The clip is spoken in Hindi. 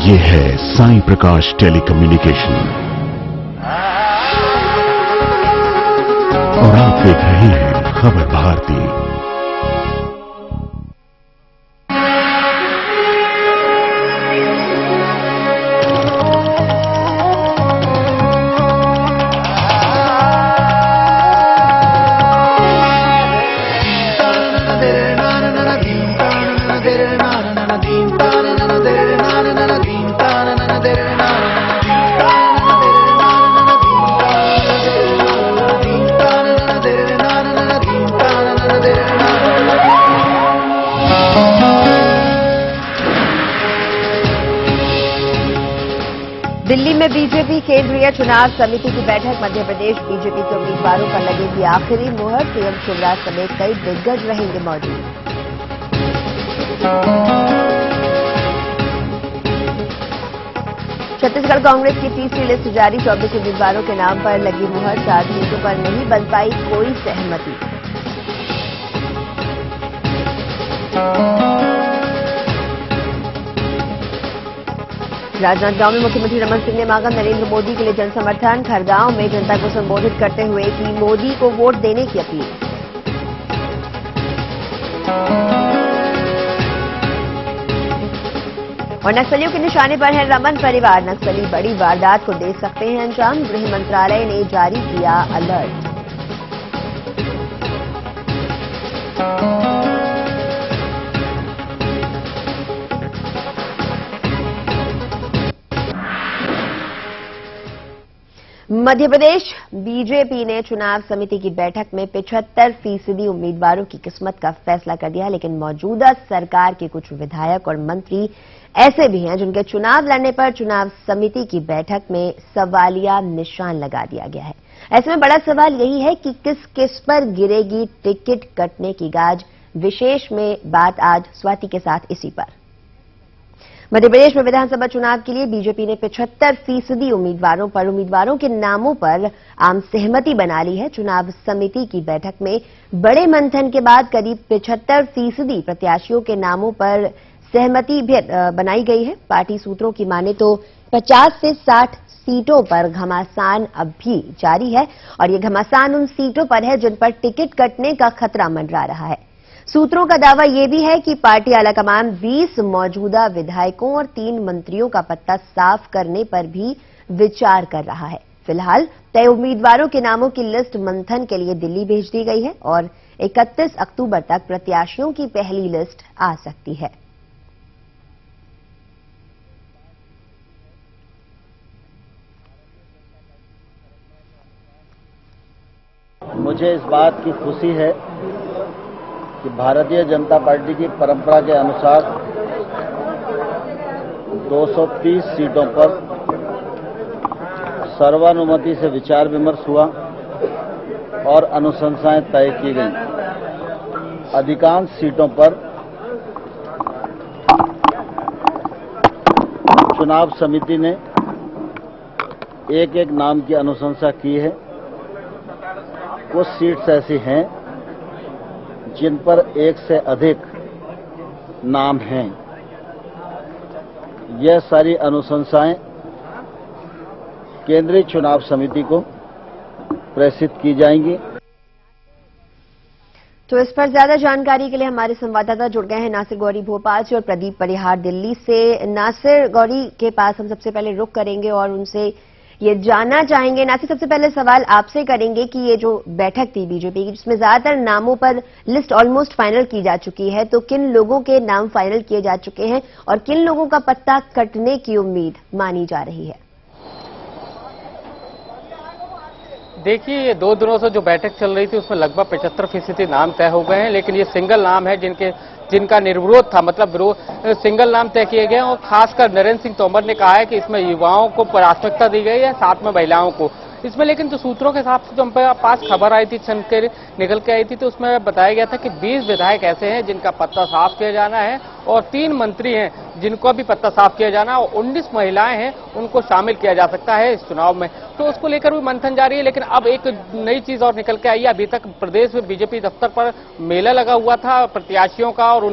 ये है साईं प्रकाश टेलीकम्युनिकेशन और आप देख रहे हैं खबर भारती। दिल्ली में बीजेपी केंद्रीय चुनाव समिति की बैठक। मध्य प्रदेश बीजेपी के उम्मीदवारों पर लगेगी आखिरी मुहर। सीएम शिवराज समेत कई दिग्गज रहेंगे मौजूद। छत्तीसगढ़ कांग्रेस की तीसरी लिस्ट जारी। 24 उम्मीदवारों के नाम पर लगी मुहर। 4 सीटों पर नहीं बन पाई कोई सहमति। राजनांदगांव में मुख्यमंत्री रमन सिंह ने मांगा नरेंद्र मोदी के लिए जनसमर्थन। खरगांव में जनता को संबोधित करते हुए की मोदी को वोट देने की अपील। और नक्सलियों के निशाने पर है रमन परिवार। नक्सली बड़ी वारदात को दे सकते हैं अंजाम। गृह मंत्रालय ने जारी किया अलर्ट। मध्य प्रदेश बीजेपी ने चुनाव समिति की बैठक में 75% उम्मीदवारों की किस्मत का फैसला कर दिया, लेकिन मौजूदा सरकार के कुछ विधायक और मंत्री ऐसे भी हैं जिनके चुनाव लड़ने पर चुनाव समिति की बैठक में सवालिया निशान लगा दिया गया है। ऐसे में बड़ा सवाल यही है कि किस किस पर गिरेगी टिकट कटने की गाज। विशेष में बात आज स्वाति के साथ इसी पर। मध्य प्रदेश में विधानसभा चुनाव के लिए बीजेपी ने 75% उम्मीदवारों के नामों पर आम सहमति बना ली है। चुनाव समिति की बैठक में बड़े मंथन के बाद करीब 75% प्रत्याशियों के नामों पर सहमति भी बनाई गई है। पार्टी सूत्रों की माने तो 50 से 60 सीटों पर घमासान अब भी जारी है और ये घमासान उन सीटों पर है जिन पर टिकट कटने का खतरा मंडरा रहा है। सूत्रों का दावा यह भी है कि पार्टी आलाकमान 20 मौजूदा विधायकों और 3 मंत्रियों का पत्ता साफ करने पर भी विचार कर रहा है। फिलहाल तय उम्मीदवारों के नामों की लिस्ट मंथन के लिए दिल्ली भेज दी गई है और 31 अक्टूबर तक प्रत्याशियों की पहली लिस्ट आ सकती है। मुझे इस बात की खुशी है कि भारतीय जनता पार्टी की परंपरा के अनुसार 230 सीटों पर सर्वानुमति से विचार विमर्श हुआ और अनुशंसाएं तय की गईं। अधिकांश सीटों पर चुनाव समिति ने एक एक नाम की अनुशंसा की है। कुछ सीट्स ऐसी हैं जिन पर एक से अधिक नाम हैं। यह सारी अनुशंसाएं केंद्रीय चुनाव समिति को प्रेषित की जाएंगी। तो इस पर ज्यादा जानकारी के लिए हमारे संवाददाता जुड़ गए हैं नासिर गौरी भोपाल से और प्रदीप परिहार दिल्ली से। नासिर गौरी के पास हम सबसे पहले रुख करेंगे और उनसे ये जानना चाहेंगे। नासिर, सबसे पहले सवाल आपसे करेंगे कि ये जो बैठक थी बीजेपी की जिसमें ज्यादातर नामों पर लिस्ट ऑलमोस्ट फाइनल की जा चुकी है, तो किन लोगों के नाम फाइनल किए जा चुके हैं और किन लोगों का पत्ता कटने की उम्मीद मानी जा रही है? देखिए, ये 2 दिनों से जो बैठक चल रही थी उसमें लगभग 75% नाम तय हो गए हैं, लेकिन ये सिंगल नाम है जिनका निर्विरोध था, मतलब सिंगल नाम तय किए गए। और खासकर नरेंद्र सिंह तोमर ने कहा है कि इसमें युवाओं को प्राथमिकता दी गई है, साथ में महिलाओं को इसमें। लेकिन जो सूत्रों के हिसाब से जो हमारे पास खबर आई थी, निकल के आई थी, तो उसमें बताया गया था कि 20 विधायक ऐसे हैं जिनका पत्ता साफ किया जाना है और 3 मंत्री हैं जिनको भी पत्ता साफ किया जाना है और 19 महिलाएं हैं उनको शामिल किया जा सकता है इस चुनाव में। तो उसको लेकर भी मंथन जारी है। लेकिन अब एक नई चीज और निकल के आई है। अभी तक प्रदेश में बीजेपी दफ्तर पर मेला लगा हुआ था प्रत्याशियों का और